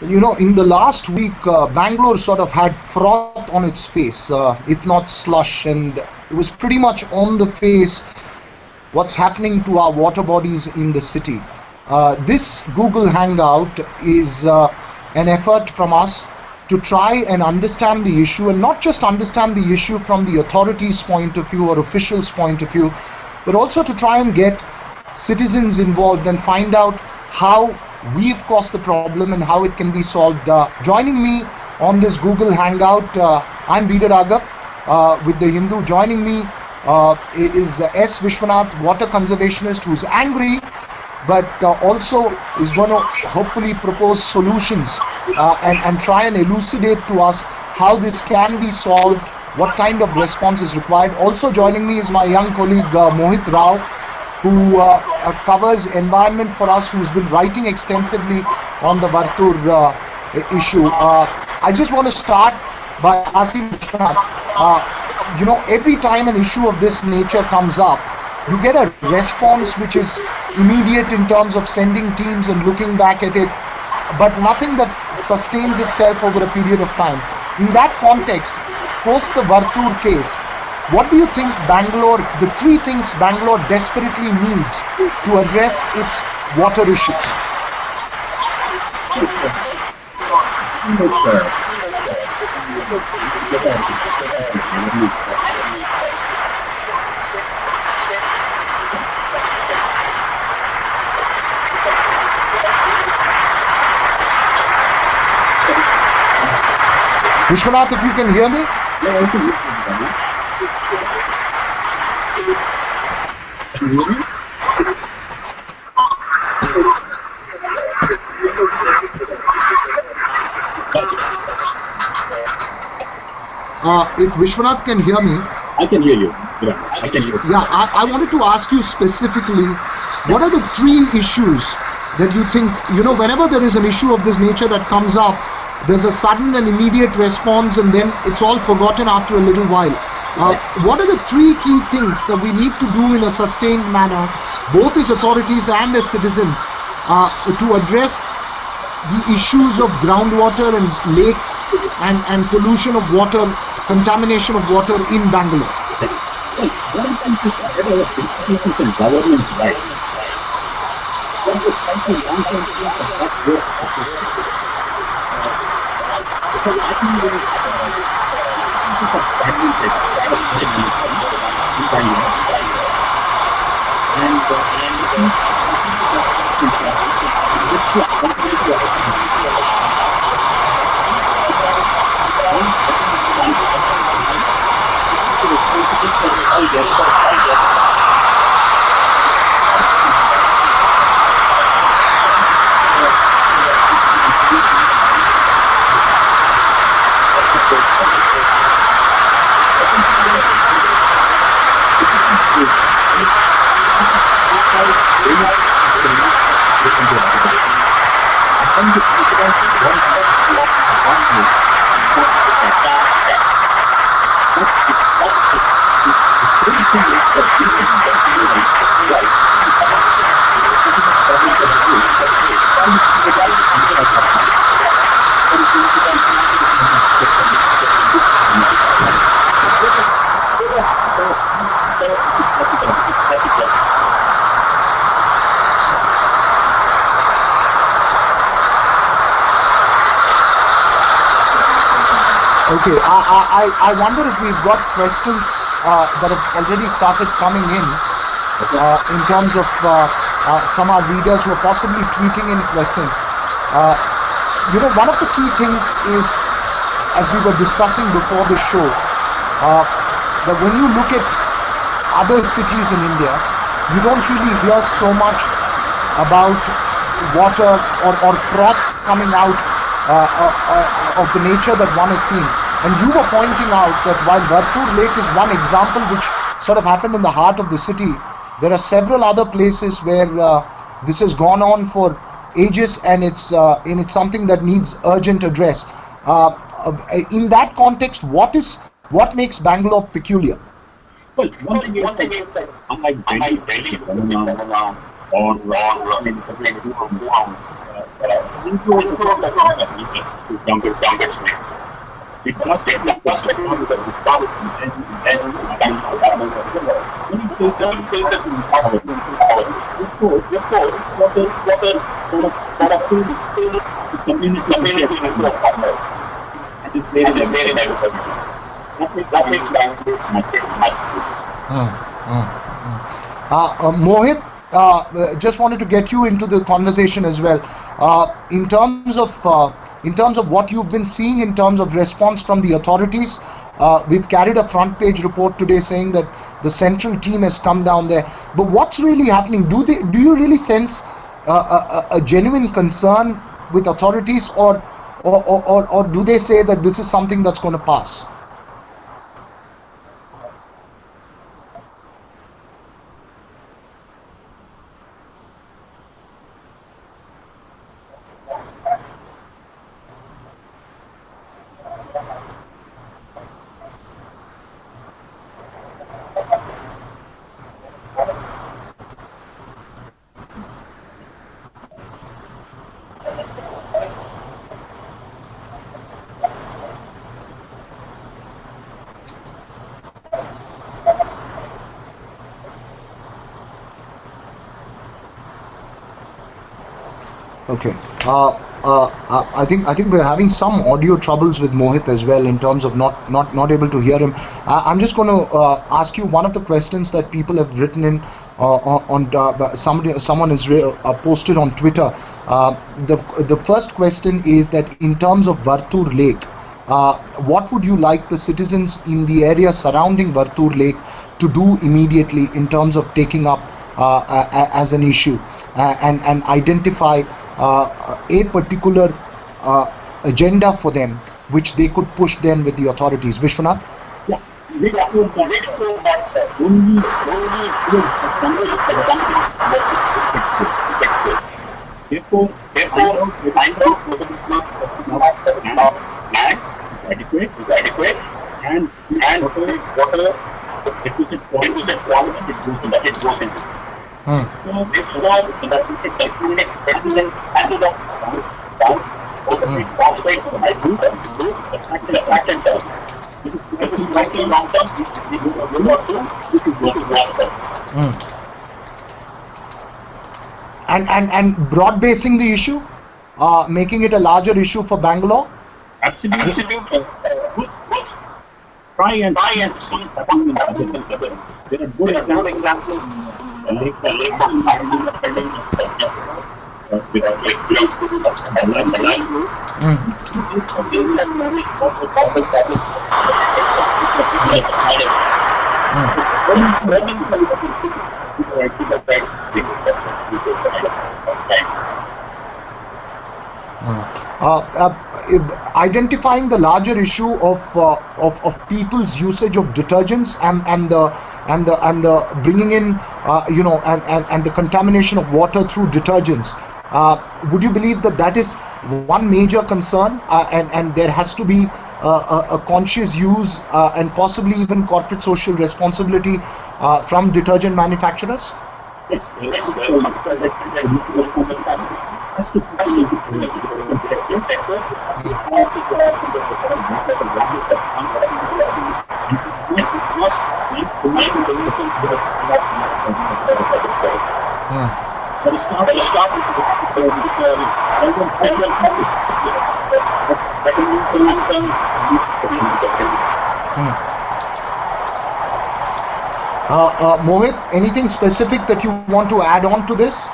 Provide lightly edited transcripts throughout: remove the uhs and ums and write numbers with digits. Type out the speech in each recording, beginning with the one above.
In the last week, Bangalore sort of had froth on its face, if not slush, and it was pretty much on the face what's happening to our water bodies in the city. This Google Hangout is an effort from us to try and understand the issue, and not just understand the issue from the authorities' point of view or officials' point of view, but also to try and get citizens involved and find out how we've caused the problem and how it can be solved. Joining me on this Google Hangout, I'm Veeder Agap with The Hindu. Joining me is S. Vishwanath, water conservationist, who's angry, but also is going to hopefully propose solutions and try and elucidate to us how this can be solved, what kind of response is required. Also joining me is my young colleague Mohit Rao, who covers environment for us, who's been writing extensively on the Vartur issue. I just want to start by asking Vishwanath, every time an issue of this nature comes up, you get a response which is immediate in terms of sending teams and looking back at it, but nothing that sustains itself over a period of time. In that context, post the Vartur case, what do you think Bangalore, the three things Bangalore desperately needs to address its water issues? Vishwanath, if you can hear me? If Vishwanath can hear me, I can hear you. Yeah, I can hear you. Yeah, I wanted to ask you specifically, what are the three issues that you think, whenever there is an issue of this nature that comes up, there's a sudden and immediate response and then it's all forgotten after a little while. What are the three key things that we need to do in a sustained manner, both as authorities and as citizens, to address the issues of groundwater and lakes and pollution of water, contamination of water in Bangalore? One thing is institutions and governments right. Because I think there is fragmented in Bangalore, and Okay, I wonder if we've got questions that have already started coming in terms of from our readers who are possibly tweeting in questions. One of the key things is, as we were discussing before the show, that when you look at other cities in India, you don't really hear so much about water or froth coming out of the nature that one has seen. And you were pointing out that while Vartur Lake is one example which sort of happened in the heart of the city, there are several other places where this has gone on for ages, and it's something that needs urgent address. In that context, what makes Bangalore peculiar? Well, one thing is that unlike Delhi phenomenon or Bangalore does not have the ability to jump its name. It just with the technology and many places in power. Therefore, water sort of fulfills the community interest of farmers. That is very difficult. That makes Bangalore magical. Mohit, just wanted to get you into the conversation as well. In terms of what you've been seeing in terms of response from the authorities, we've carried a front page report today saying that the central team has come down there. But what's really happening? Do you really sense a genuine concern with authorities, or do they say that this is something that's going to pass? Okay. I think we're having some audio troubles with Mohit as well in terms of not able to hear him. I'm just going to ask you one of the questions that people have written in someone has posted on Twitter. The first question is that in terms of Vartur Lake, what would you like the citizens in the area surrounding Vartur Lake to do immediately in terms of taking up as an issue and identify a particular agenda for them which they could push then with the authorities? Vishwanath? Yeah, make sure that only therefore, find out whether the land is adequate and water requisite quality that it goes into. So therefore, the handle of phosphate attract and tell. This is long term. This is long term. And broad basing the issue, making it a larger issue for Bangalore. Absolutely. Try and see what's happening in other. There are good examples. The lake identifying the larger issue of people's usage of detergents and the bringing in and the contamination of water through detergents. Would you believe that is one major concern, and there has to be a conscious use and possibly even corporate social responsibility from detergent manufacturers? Yes. Has to Mohit, anything specific that you want to add on to this,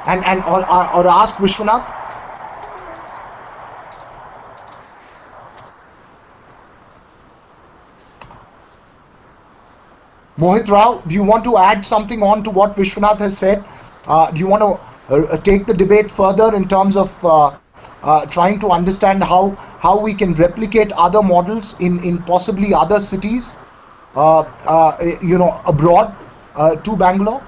or ask Vishwanath? Mohit Rao, do you want to add something on to what Vishwanath has said? Do you want to take the debate further in terms of trying to understand how we can replicate other models in possibly other cities, abroad to Bangalore?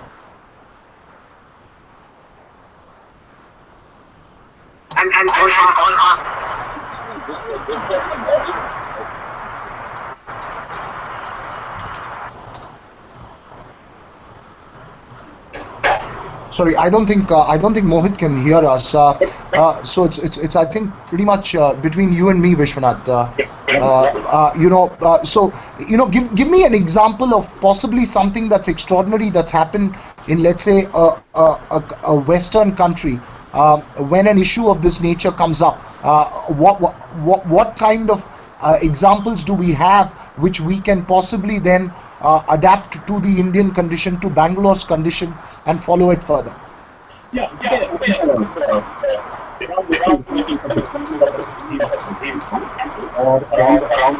Sorry, I don't think Mohit can hear us. So it's I think pretty much between you and me, Vishwanath. Give me an example of possibly something that's extraordinary that's happened in, let's say, a Western country when an issue of this nature comes up. What kind of examples do we have which we can possibly then adapt to the Indian condition, to Bangalore's condition, and follow it further? Yeah, or around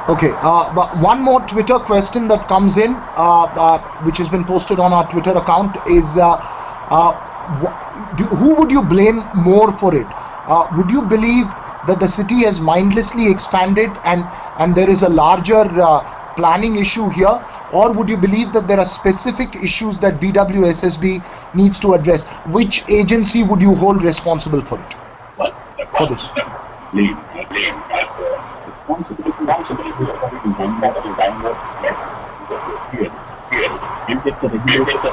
Okay, but one more Twitter question that comes in, which has been posted on our Twitter account, is who would you blame more for it? Would you believe that the city has mindlessly expanded and there is a larger planning issue here, or would you believe that there are specific issues that BWSSB needs to address? Which agency would you hold responsible for it? For this? Responsibility in Bangalore, here. And it's a regulator,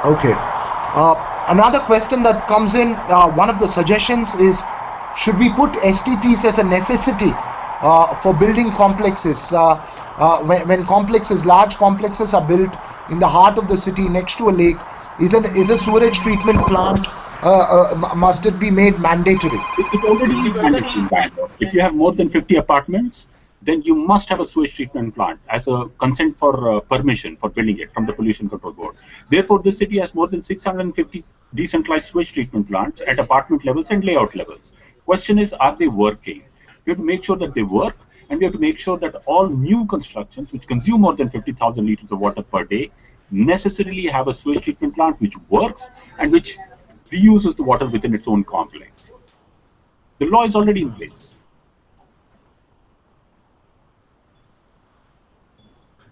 Okay. Another question that comes in, one of the suggestions is, should we put STPs as a necessity for building complexes? When large complexes are built in the heart of the city next to a lake, is a sewage treatment plant, must it be made mandatory? It already is mandatory in Bangalore. If you have more than 50 apartments, then you must have a sewage treatment plant as a consent for permission for building it from the Pollution Control Board. Therefore, this city has more than 650 decentralized sewage treatment plants at apartment levels and layout levels. Question is, are they working? We have to make sure that they work, and we have to make sure that all new constructions which consume more than 50,000 liters of water per day necessarily have a sewage treatment plant which works and which reuses the water within its own complex. The law is already in place.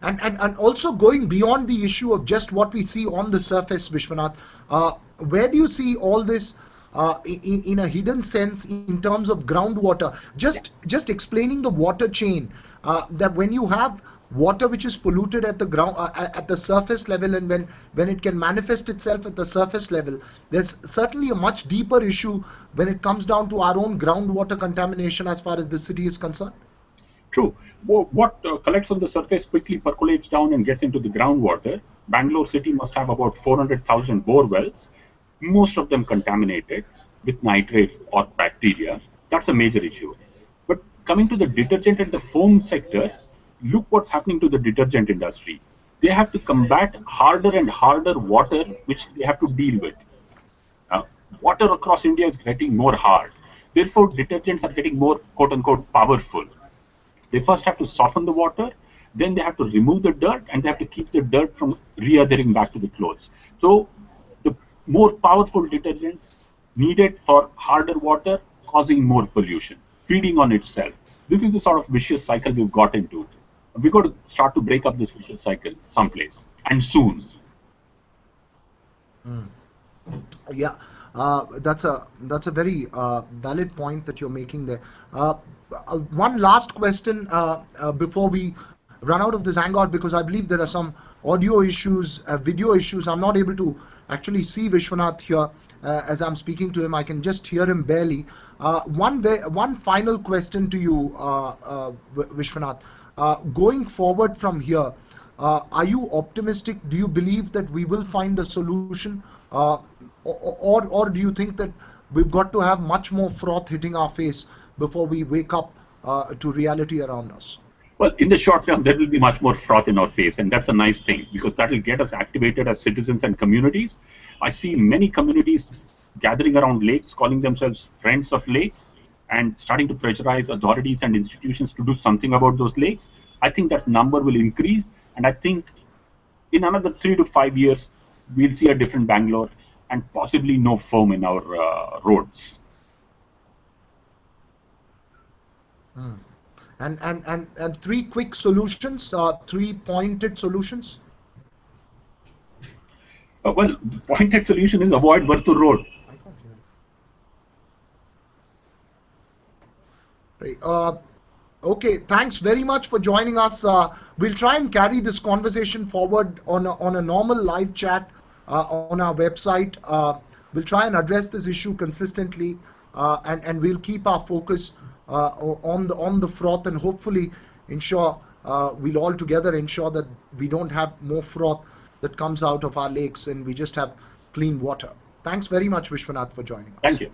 And also going beyond the issue of just what we see on the surface, Vishwanath, where do you see all this in a hidden sense in terms of groundwater? Just explaining the water chain, that when you have water which is polluted at the ground, at the surface level, and when it can manifest itself at the surface level, there's certainly a much deeper issue when it comes down to our own groundwater contamination as far as the city is concerned. True. What collects on the surface quickly percolates down and gets into the groundwater. Bangalore city must have about 400,000 bore wells, most of them contaminated with nitrates or bacteria. That's a major issue. But coming to the detergent and the foam sector, look what's happening to the detergent industry. They have to combat harder and harder water which they have to deal with. Water across India is getting more hard. Therefore, detergents are getting more quote-unquote powerful. They first have to soften the water, then they have to remove the dirt, and they have to keep the dirt from re-othering back to the clothes. So the more powerful detergents needed for harder water, causing more pollution, feeding on itself. This is the sort of vicious cycle we've got into. We got to start to break up this vicious cycle someplace, and soon. Yeah, that's a very valid point that you're making there. One last question before we run out of this Hangout, because I believe there are some audio issues, video issues. I'm not able to actually see Vishwanath here as I'm speaking to him. I can just hear him barely. One final question to you, Vishwanath. Going forward from here, are you optimistic? Do you believe that we will find a solution? Or do you think that we've got to have much more froth hitting our face before we wake up to reality around us? Well, in the short term, there will be much more froth in our face, and that's a nice thing because that will get us activated as citizens and communities. I see many communities gathering around lakes, calling themselves friends of lakes, and starting to pressurize authorities and institutions to do something about those lakes. I think that number will increase, and I think in another 3 to 5 years, we'll see a different Bangalore and possibly no foam in our roads. And three quick solutions, 3 pointed solutions. Well, the pointed solution is avoid Vartur Road. Okay, thanks very much for joining us. We'll try and carry this conversation forward on a normal live chat on our website. We'll try and address this issue consistently, and we'll keep our focus on the froth, and hopefully ensure we'll all together ensure that we don't have more froth that comes out of our lakes and we just have clean water. Thanks very much, Vishwanath, for joining us. Thank you.